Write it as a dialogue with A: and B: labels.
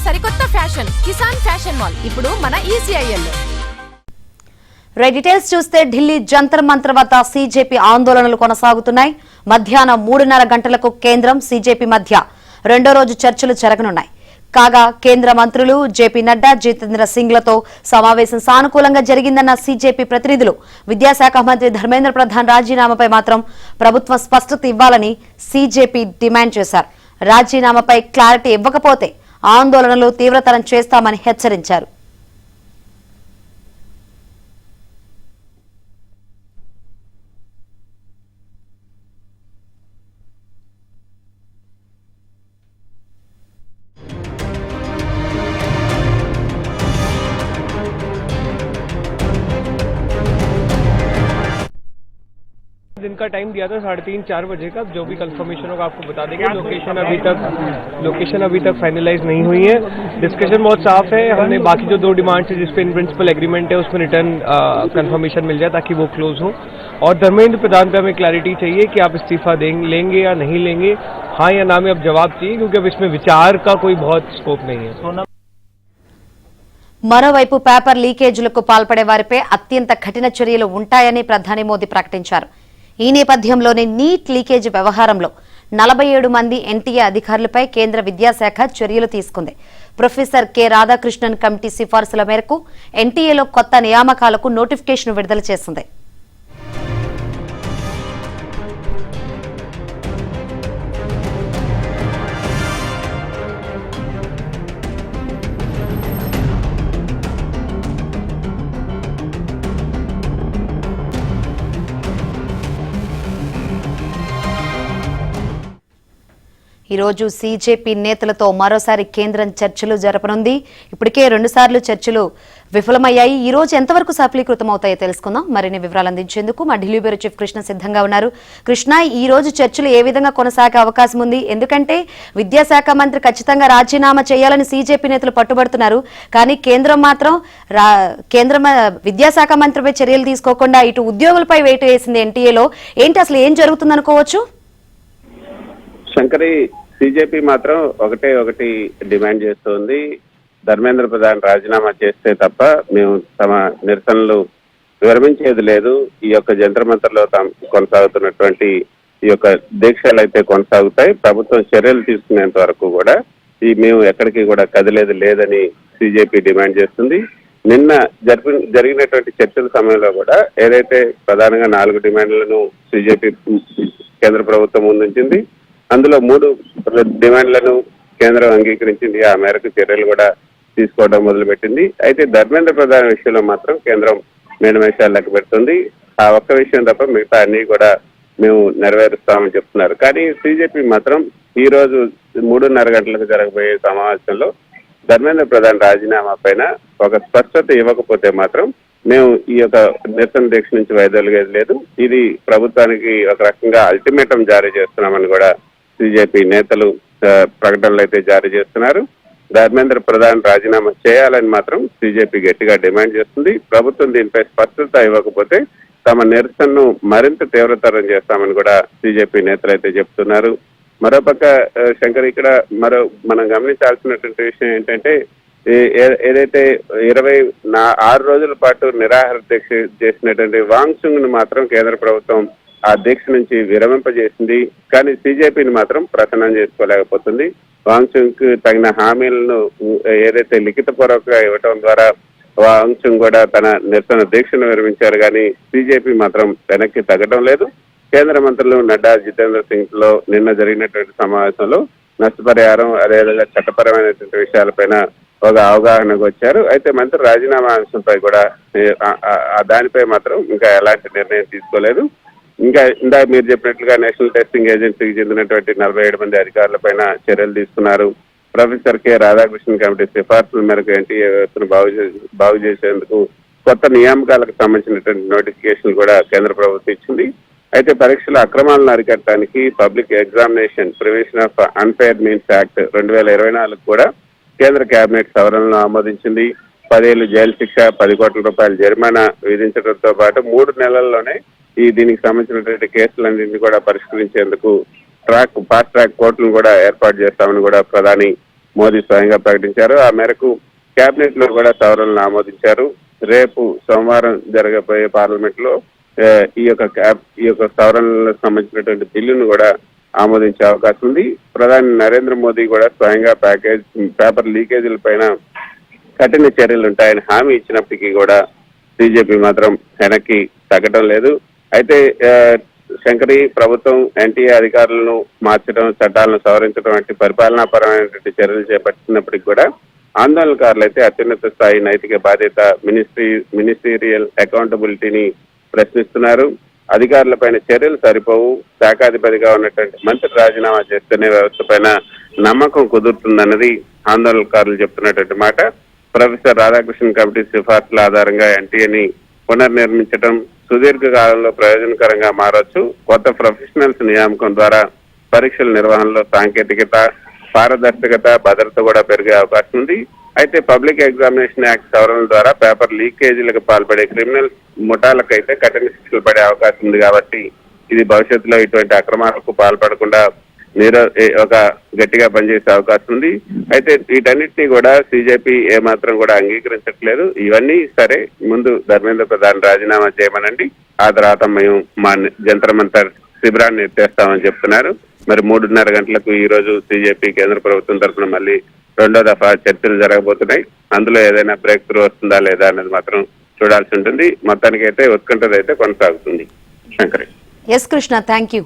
A: సరికొత్త fashion Kisan fashion mall ఇప్పుడు మన ఈసీఐఎల్.
B: రైట్ డీటెయిల్స్ చూస్తే ఢిల్లీ జంతర్ మంతర్ వద్ద సీజేపీ ఆందోళనలు కొనసాగుతున్నాయి. మధ్యాహ్నం 3:30 గంటలకు కేంద్రం సీజేపీ మధ్య రెండో రోజు చర్చలు జరగనున్నాయి. కాగా కేంద్ర మంత్రులు జేపీ నడ్డా, జితేంద్ర సింగ్లతో సమావేశం సానుకూలంగా జరిగిందన్న సీజేపీ ప్రతినిధులు విద్యాశాఖ మంత్రి ధర్మేంద్ర ప్రధాన్ రాజీనామాపై మాత్రం ప్రభుత్వం స్పష్టత ఇవ్వాలని సీజేపీ డిమాండ్ చేశారు. రాజీనామాపై క్లారిటీ ఇవ్వకపోతే ఆందోళనలు తీవ్రతరం చేస్తామని హెచ్చరించారు.
C: दिन का टाइम दिया था 3:30-4 बजे का, जो भी कंफर्मेशन होगा आपको बता देंगे। लोकेशन अभी तक फाइनलाइज नहीं हुई है। डिस्कशन बहुत साफ है। हमने बाकी जो 2 डिमांड्स है जिस पे इन प्रिंसिपल एग्रीमेंट है उसमें रिटर्न कंफर्मेशन मिल जाए ताकि वो क्लोज हो। और धर्मेंद्र प्रधान पे हमें क्लैरिटी चाहिए कि आप इस्तीफा लेंगे या नहीं लेंगे, हाँ या ना में अब जवाब चाहिए, क्योंकि अब इसमें विचार का कोई बहुत स्कोप नहीं है।
B: మరోవైపు పేపర్ లీకేజీలకు పాల్పడే వారిపై అత్యంత కఠిన చర్యలు ఉంటాయని ప్రధాని మోదీ ప్రకటించారు. ఈ నేపథ్యంలోనే నీట్ లీకేజీ వ్యవహారంలో 47 మంది ఎన్టీఏ అధికారులపై కేంద్ర విద్యాశాఖ చర్యలు తీసుకుంది. ప్రొఫెసర్ కె రాధాకృష్ణన్ కమిటీ సిఫార్సుల మేరకు ఎన్టీఏలో కొత్త నియామకాలకు నోటిఫికేషన్ విడుదల చేసింది. ఈ రోజు సీజేపీ నేతలతో మరోసారి కేంద్రం చర్చలు జరపనుంది. ఇప్పటికే 2 సార్లు చర్చలు విఫలమయ్యాయి. ఈ రోజు ఎంతవరకు సఫలీకృతం అవుతాయో తెలుసుకుందాం. మరిన్ని వివరాలు అందించేందుకు మా ఢిల్లీ బ్యూరో చీఫ్ కృష్ణ సిద్ధంగా ఉన్నారు. కృష్ణ, ఈ రోజు చర్చలు ఏ విధంగా కొనసాగే అవకాశం ఉంది? ఎందుకంటే విద్యాశాఖ మంత్రి ఖచ్చితంగా రాజీనామా చేయాలని సీజేపీ నేతలు పట్టుబడుతున్నారు. కానీ కేంద్రం మాత్రం విద్యాశాఖ మంత్రిపై చర్యలు తీసుకోకుండా ఇటు ఉద్యోగులపై వేటు వేసింది ఎన్టీఏలో. ఏంటి అసలు ఏం జరుగుతుందనుకోవచ్చు?
D: శంకరి, సీజేపీ మాత్రం ఒకటి డిమాండ్ చేస్తోంది. ధర్మేంద్ర ప్రధాన్ రాజీనామా చేస్తే తప్ప మేము తమ నిరసనలు విరమించేది లేదు. ఈ యొక్క జంతర్ మంతర్లో కొనసాగుతున్నటువంటి ఈ యొక్క దీక్షలు అయితే కొనసాగుతాయి. ప్రభుత్వం చర్యలు తీసుకునేంత వరకు కూడా మేము ఎక్కడికి కూడా కదిలేది లేదని సీజేపీ డిమాండ్ చేస్తుంది. నిన్న జరిగినటువంటి చర్చల సమయంలో కూడా ఏదైతే ప్రధానంగా 4 డిమాండ్లను సీజేపీ కేంద్ర ప్రభుత్వం ముందుంచింది, అందులో 3 డిమాండ్లను కేంద్రం అంగీకరించింది. ఆ మేరకు చర్యలు కూడా తీసుకోవడం మొదలుపెట్టింది. అయితే ధర్మేంద్ర ప్రధాన్ విషయంలో మాత్రం కేంద్రం మేనమేషాలు లెక్క పెడుతుంది. ఆ ఒక్క విషయం తప్ప మిగతా అన్ని కూడా మేము నెరవేరుస్తామని చెప్తున్నారు. కానీ సీజేపీ మాత్రం ఈ రోజు 3:30 గంటలకు జరగబోయే సమావేశంలో ధర్మేంద్ర ప్రధాన్ రాజీనామా పైన ఒక స్పష్టత ఇవ్వకపోతే మాత్రం మేము ఈ యొక్క నిరసన దీక్ష నుంచి వైదొలిగేది లేదు. ఇది ప్రభుత్వానికి ఒక రకంగా అల్టిమేటం జారీ చేస్తున్నామని కూడా సీజేపీ నేతలు ప్రకటనలు అయితే జారీ చేస్తున్నారు. ధర్మేంద్ర ప్రధాన్ రాజీనామా చేయాలని మాత్రం సీజేపీ గట్టిగా డిమాండ్ చేస్తుంది. ప్రభుత్వం దీనిపై స్పష్టత ఇవ్వకపోతే తమ నిరసనను మరింత తీవ్రతరం చేస్తామని కూడా సీజేపీ నేతలు అయితే చెప్తున్నారు. మరోపక్క శంకర్, ఇక్కడ మనం గమనించాల్సినటువంటి విషయం ఏంటంటే ఏదైతే 26 రోజుల పాటు నిరాహార దీక్ష చేసినటువంటి వాంగ్చుంగ్ ను మాత్రం కేంద్ర ప్రభుత్వం ఆ దీక్ష నుంచి విరమింపజేసింది. కానీ సీజేపీని మాత్రం ప్రసన్నం చేసుకోలేకపోతుంది. వాంగ్చుంగ్ కు తగిన హామీలను ఏదైతే లిఖితపూర్వకంగా ఇవ్వటం ద్వారా వాంగ్చుంగ్ కూడా తన నిరసన దీక్షను విరమించారు. కానీ సీజేపీ మాత్రం వెనక్కి తగ్గడం లేదు. కేంద్ర మంత్రులు నడ్డా, జితేంద్ర సింగ్ లో నిన్న జరిగినటువంటి సమావేశంలో నష్టపరిహారం, అదేవిధంగా చట్టపరమైనటువంటి విషయాలపైన ఒక అవగాహనకు వచ్చారు. అయితే మంత్రి రాజీనామా అంశంపై కూడా దానిపై మాత్రం ఇంకా ఎలాంటి నిర్ణయం తీసుకోలేదు. ఇంకా ఇందాక మీరు చెప్పినట్లుగా నేషనల్ టెస్టింగ్ ఏజెన్సీకి చెందినటువంటి 47 మంది అధికారులపైన చర్యలు తీసుకున్నారు. ప్రొఫెసర్ కె రాధాకృష్ణన్ కమిటీ సిఫార్సుల మేరకు ఎన్టీఏ వ్యవస్థను బాగు చేసేందుకు కొత్త నియామకాలకు సంబంధించినటువంటి నోటిఫికేషన్ కూడా కేంద్ర ప్రభుత్వం ఇచ్చింది. అయితే పరీక్షల అక్రమాలను అరికట్టడానికి public examination prevention of unfair means act 2024 కూడా కేంద్ర కేబినెట్ సవరణలను ఆమోదించింది. 10 ఏళ్లు జైలు శిక్ష, 10 కోట్ల రూపాయల జరిమానా విధించడంతో పాటు 3 నెలల్లోనే దీనికి సంబంధించినటువంటి కేసులన్నింటినీ కూడా పరిష్కరించేందుకు ఫాస్ట్ ట్రాక్ కోర్టులను కూడా ఏర్పాటు చేస్తామని కూడా ప్రధాని మోదీ స్వయంగా ప్రకటించారు. ఆ మేరకు కేబినెట్ లో కూడా సవరణలను ఆమోదించారు. రేపు సోమవారం జరగబోయే పార్లమెంట్ లో ఈ యొక్క సవరణలకు సంబంధించినటువంటి బిల్లును కూడా ఆమోదించే అవకాశం ఉంది. ప్రధాని నరేంద్ర మోదీ కూడా స్వయంగా పేపర్ లీకేజీల పైన కఠిన చర్యలు ఉంటాయని హామీ ఇచ్చినప్పటికీ కూడా బీజేపీ మాత్రం వెనక్కి తగ్గడం లేదు. అయితే శంకరి ప్రభుత్వం ఎన్టీఏ అధికారులను మార్చడం, చట్టాలను సవరించడం వంటి పరిపాలనాపరమైనటువంటి చర్యలు చేపట్టినప్పటికీ కూడా ఆందోళనకారులు అయితే అత్యున్నత స్థాయి నైతిక బాధ్యత, మినిస్టీరియల్ అకౌంటబిలిటీని ప్రశ్నిస్తున్నారు. అధికారులపైన చర్యలు సరిపోవు, శాఖాధిపతిగా ఉన్నటువంటి మంత్రి రాజీనామా చేస్తేనే వ్యవస్థ పైన నమ్మకం కుదురుతుందన్నది ఆందోళనకారులు చెప్తున్నటువంటి మాట. ప్రొఫెసర్ రాధాకృష్ణన్ కమిటీ సిఫార్సుల ఆధారంగా ఎన్టీఏని పునర్నిర్మించడం సుదీర్ఘ కాలంలో ప్రయోజనకరంగా మారొచ్చు. కొత్త ప్రొఫెషనల్స్ నియామకం ద్వారా పరీక్షల నిర్వహణలో సాంకేతికత, పారదర్శకత, భద్రత కూడా పెరిగే అవకాశం ఉంది. అయితే పబ్లిక్ ఎగ్జామినేషన్ యాక్ట్ సవరణ ద్వారా పేపర్ లీకేజీలకు పాల్పడే క్రిమినల్ ముఠాలకైతే కఠిన శిక్షలు పడే అవకాశం ఉంది. కాబట్టి ఇది భవిష్యత్తులో ఇటువంటి అక్రమాలకు పాల్పడకుండా ఒక గట్టిగా పనిచేసే అవకాశం ఉంది. అయితే వీటన్నిటినీ కూడా బీజేపీ ఏమాత్రం కూడా అంగీకరించట్లేదు. ఇవన్నీ సరే, ముందు ధర్మేంద్ర ప్రధాన్ రాజీనామా చేయమనండి, ఆ తర్వాత మేము మా జంతర్ మంతర్ శిబిరాన్ని ఎత్తేస్తామని చెప్తున్నారు. మరి 3:30 గంటలకు ఈ రోజు బీజేపీ కేంద్ర ప్రభుత్వం తరఫున మళ్ళీ రెండో దఫా చర్చలు జరగబోతున్నాయి. అందులో ఏదైనా బ్రేక్ త్రూ వస్తుందా లేదా అనేది మాత్రం చూడాల్సి ఉంటుంది. మొత్తానికైతే ఉత్కంఠత అయితే కొనసాగుతుంది. Shankari.
B: S Krishna, thank you.